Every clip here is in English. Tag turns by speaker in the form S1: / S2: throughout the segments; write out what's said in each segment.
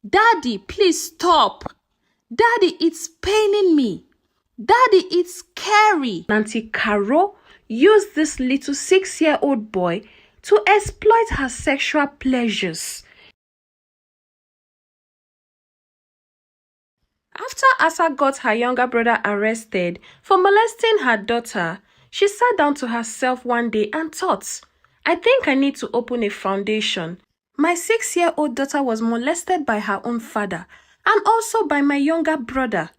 S1: Daddy, please stop. Daddy, it's paining me. Daddy, it's scary. Auntie Carol used this little 6-year-old boy to exploit her sexual pleasures. After Asa got her younger brother arrested for molesting her daughter, she sat down to herself one day and thought, I think I need to open a foundation. My 6-year-old daughter was molested by her own father and also by my younger brother.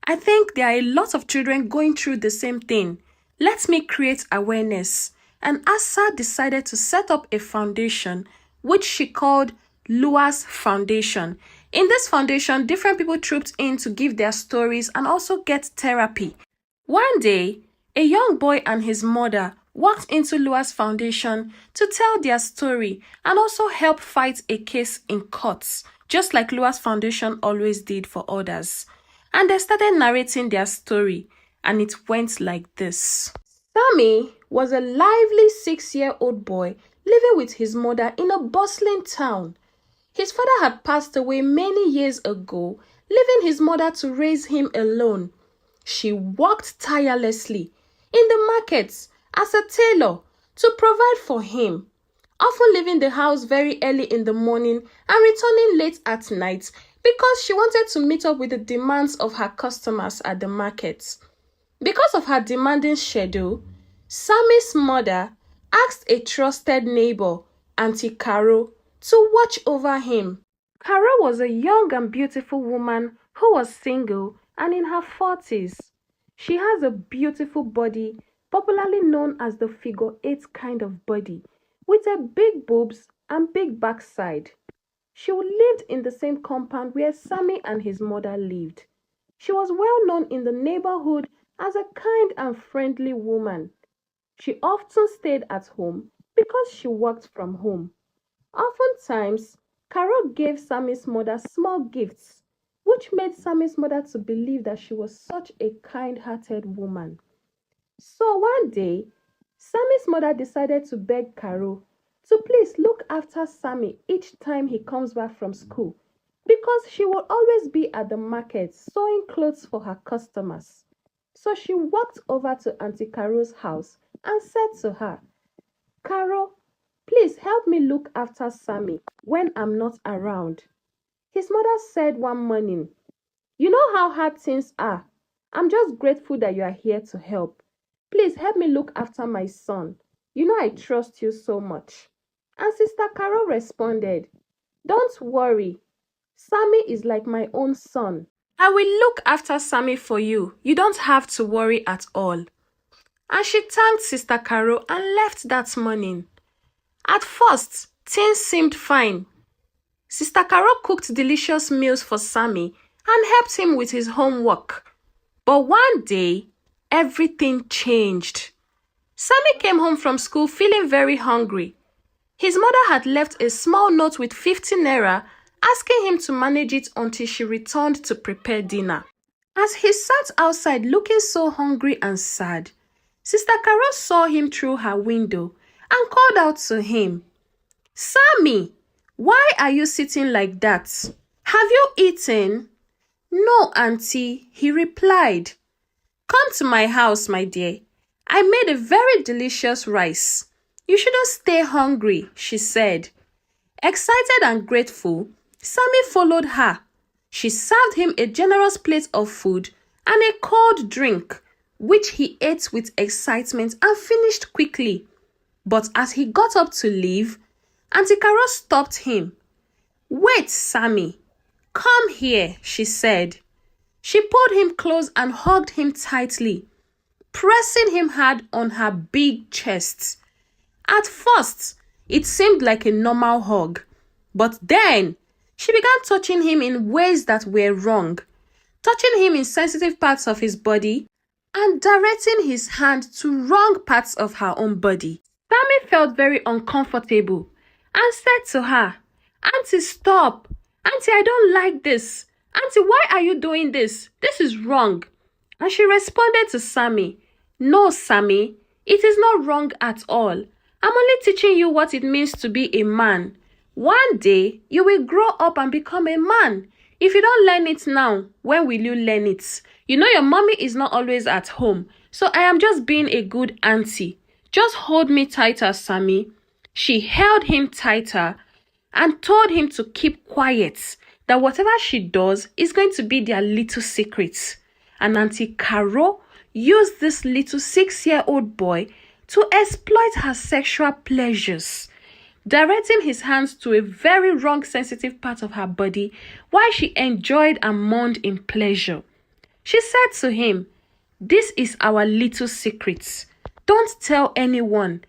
S1: I think there are a lot of children going through the same thing. Let me create awareness. And Asa decided to set up a foundation which she called Lua's Foundation. In this foundation, different people trooped in to give their stories and also get therapy. One day, a young boy and his mother walked into Lua's Foundation to tell their story and also help fight a case in courts, just like Lua's Foundation always did for others. And they started narrating their story, and it went like this. Sammy was a lively 6-year-old boy living with his mother in a bustling town. His father had passed away many years ago, leaving his mother to raise him alone. She worked tirelessly in the markets as a tailor to provide for him, often leaving the house very early in the morning and returning late at night because she wanted to meet up with the demands of her customers at the markets. Because of her demanding schedule, Sammy's mother asked a trusted neighbor, Auntie Carol, to watch over him. Carol was a young and beautiful woman who was single and in her 40s. She has a beautiful body, popularly known as the figure 8 kind of body, with a big boobs and big backside. She lived in the same compound where Sammy and his mother lived. She was well known in the neighborhood as a kind and friendly woman. She often stayed at home because she worked from home. Oftentimes, Carol gave Sammy's mother small gifts, which made Sammy's mother to believe that she was such a kind-hearted woman. So one day, Sammy's mother decided to beg Carol to please look after Sammy each time he comes back from school, because she would always be at the market sewing clothes for her customers. So she walked over to Auntie Carol's house and said to her, Carol, please help me look after Sammy when I'm not around. His mother said one morning, you know how hard things are. I'm just grateful that you are here to help. Please help me look after my son. You know I trust you so much. And Sister Carol responded, don't worry. Sammy is like my own son. I will look after Sammy for you. You don't have to worry at all. And she thanked Sister Carol and left that morning. At first, things seemed fine. Sister Carol cooked delicious meals for Sammy and helped him with his homework. But one day, everything changed. Sammy came home from school feeling very hungry. His mother had left a small note with 50 naira, asking him to manage it until she returned to prepare dinner. As he sat outside looking so hungry and sad, Sister Carol saw him through her window and called out to him, Sammy, why are you sitting like that? Have you eaten? No, Auntie, he replied. Come to my house, my dear. I made a very delicious rice. You shouldn't stay hungry, she said. Excited and grateful, Sammy followed her. She served him a generous plate of food and a cold drink, which he ate with excitement and finished quickly. But as he got up to leave, Auntie Carol stopped him. Wait, Sammy. Come here, she said. She pulled him close and hugged him tightly, pressing him hard on her big chest. At first, it seemed like a normal hug, but then she began touching him in ways that were wrong, touching him in sensitive parts of his body and directing his hand to wrong parts of her own body. Sammy felt very uncomfortable and said to her, Auntie, stop. Auntie, I don't like this. Auntie, why are you doing this? This is wrong. And she responded to Sammy, No, Sammy, it is not wrong at all. I'm only teaching you what it means to be a man. One day, you will grow up and become a man. If you don't learn it now, when will you learn it? You know your mommy is not always at home, so I am just being a good auntie. Just hold me tighter, Sammy. She held him tighter and told him to keep quiet, that whatever she does is going to be their little secret. And Auntie Caro used this little 6-year-old boy to exploit her sexual pleasures, directing his hands to a very wrong sensitive part of her body while she enjoyed and mourned in pleasure. She said to him, "This is our little secret. Don't tell anyone.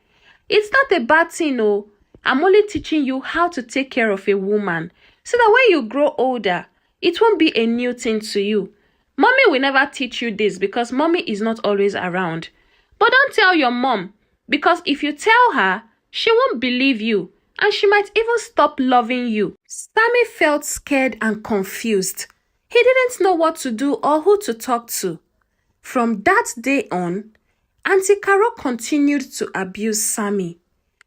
S1: It's not a bad thing, oh. I'm only teaching you how to take care of a woman, so that when you grow older, it won't be a new thing to you. Mommy will never teach you this because mommy is not always around. But don't tell your mom, because if you tell her, she won't believe you, and she might even stop loving you." Sammy felt scared and confused. He didn't know what to do or who to talk to. From that day on, Auntie Caro continued to abuse Sammy.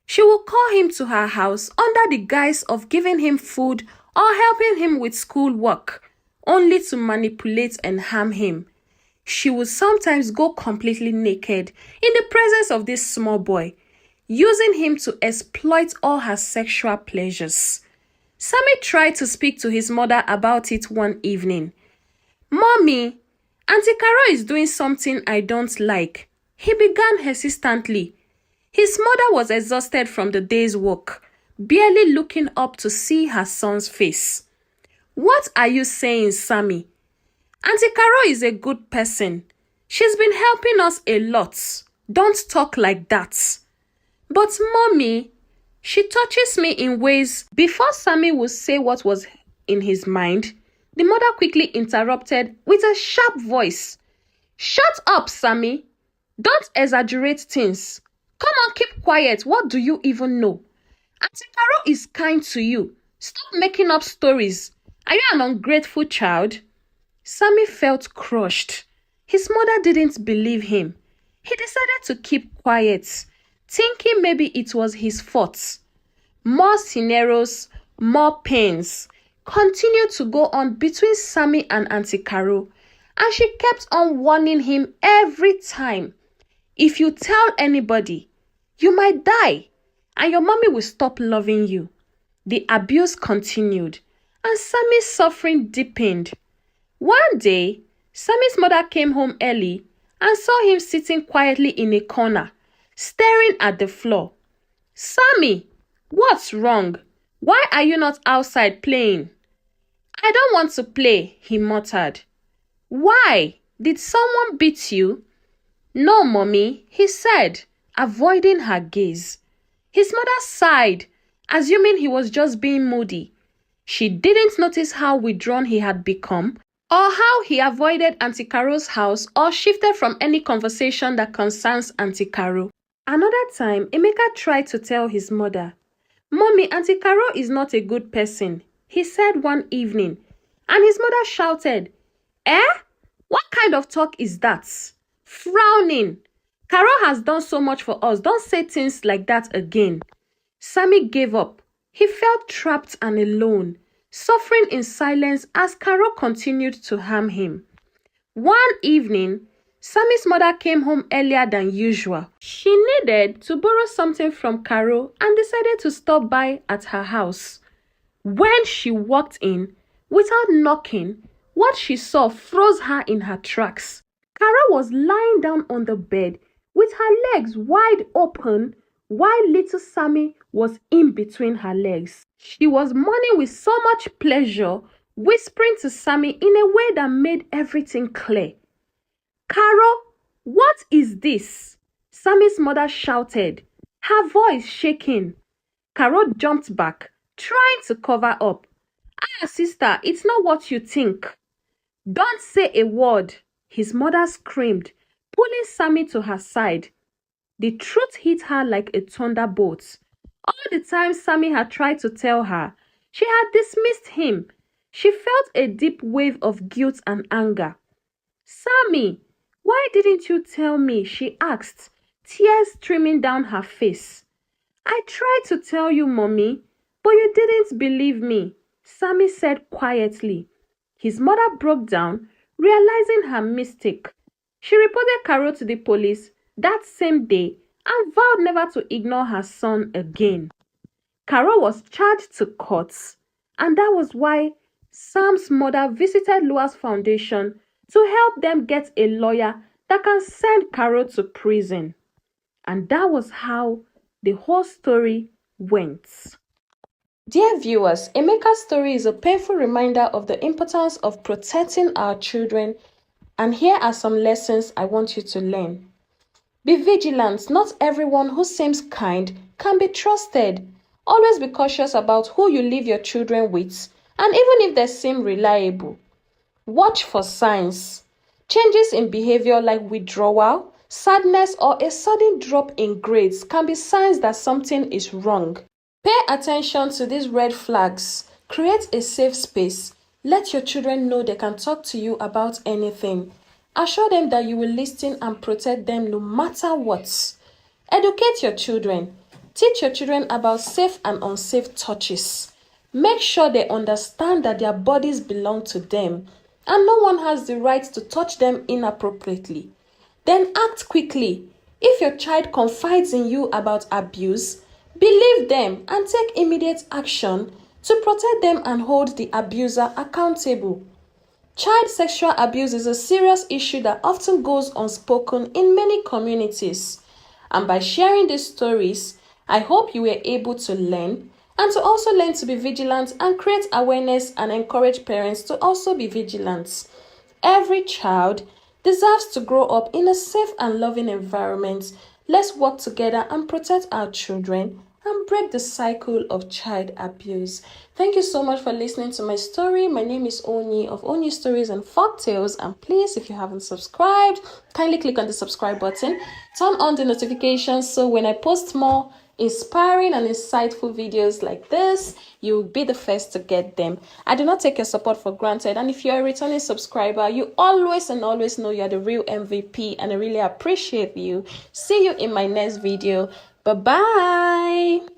S1: She would call him to her house under the guise of giving him food or helping him with schoolwork, only to manipulate and harm him. She would sometimes go completely naked in the presence of this small boy, using him to exploit all her sexual pleasures. Sammy tried to speak to his mother about it one evening. "Mommy, Auntie Caro is doing something I don't like," he began hesitantly. His mother was exhausted from the day's work, barely looking up to see her son's face. "What are you saying, Sammy? Auntie Caro is a good person. She's been helping us a lot. Don't talk like that." "But Mommy, she touches me in ways..." Before Sammy would say what was in his mind, the mother quickly interrupted with a sharp voice. "Shut up, Sammy. Don't exaggerate things. Come on, keep quiet. What do you even know? Auntie Caro is kind to you. Stop making up stories. Are you an ungrateful child?" Sammy felt crushed. His mother didn't believe him. He decided to keep quiet, thinking maybe it was his fault. More scenarios, more pains continued to go on between Sammy and Auntie Caro, and she kept on warning him every time. "If you tell anybody, you might die, and your mommy will stop loving you." The abuse continued, and Sammy's suffering deepened. One day, Sammy's mother came home early and saw him sitting quietly in a corner, staring at the floor. "Sammy, what's wrong? Why are you not outside playing?" "I don't want to play," he muttered. "Why? Did someone beat you?" "No, Mommy," he said, avoiding her gaze. His mother sighed, assuming he was just being moody. She didn't notice how withdrawn he had become, or how he avoided Auntie Caro's house or shifted from any conversation that concerns Auntie Caro. Another time, Emeka tried to tell his mother, "Mommy, Auntie Caro is not a good person," he said one evening, and his mother shouted, "Eh? What kind of talk is that?" Frowning. "Caro has done so much for us. Don't say things like that again." Sammy gave up. He felt trapped and alone, suffering in silence as Caro continued to harm him. One evening, Sammy's mother came home earlier than usual. She needed to borrow something from Caro and decided to stop by at her house. When she walked in, without knocking, what she saw froze her in her tracks. Caro was lying down on the bed with her legs wide open, while little Sammy was in between her legs. She was mourning with so much pleasure, whispering to Sammy in a way that made everything clear. "Caro, what is this?" Sammy's mother shouted, her voice shaking. Caro jumped back, trying to cover up. "Ah, sister, it's not what you think." "Don't say a word," his mother screamed, pulling Sammy to her side. The truth hit her like a thunderbolt. All the time Sammy had tried to tell her, she had dismissed him. She felt a deep wave of guilt and anger. "Sammy, why didn't you tell me?" she asked, tears streaming down her face. "I tried to tell you, Mommy, But you didn't believe me, Sammy said quietly. His mother broke down, realizing her mistake. She reported Carol to the police that same day and vowed never to ignore her son again. Carol was charged to court, and that was why Sam's mother visited Lua's foundation to help them get a lawyer that can send Carol to prison. And that was how the whole story went. Dear viewers, Emeka's story is a painful reminder of the importance of protecting our children, and here are some lessons I want you to learn. Be vigilant. Not everyone who seems kind can be trusted. Always be cautious about who you leave your children with, and even if they seem reliable. Watch for signs. Changes in behavior like withdrawal, sadness, or a sudden drop in grades can be signs that something is wrong. Pay attention to these red flags. Create a safe space. Let your children know they can talk to you about anything. Assure them that you will listen and protect them no matter what. Educate your children. Teach your children about safe and unsafe touches. Make sure they understand that their bodies belong to them and no one has the right to touch them inappropriately. Then act quickly. If your child confides in you about abuse, believe them and take immediate action to protect them and hold the abuser accountable. Child sexual abuse is a serious issue that often goes unspoken in many communities. And by sharing these stories, I hope you were able to learn and to also learn to be vigilant and create awareness and encourage parents to also be vigilant. Every child deserves to grow up in a safe and loving environment. Let's work together and protect our children and break the cycle of child abuse. Thank you so much for listening to my story. My name is Onyi of Onyi Stories and Folktales, and please, if you haven't subscribed, kindly click on the subscribe button, turn on the notifications so when I post more inspiring and insightful videos like this, you'll be the first to get them. I do not take your support for granted, and if you're a returning subscriber, you always and always know you're the real MVP, and I really appreciate you. See you in my next video. Bye-bye.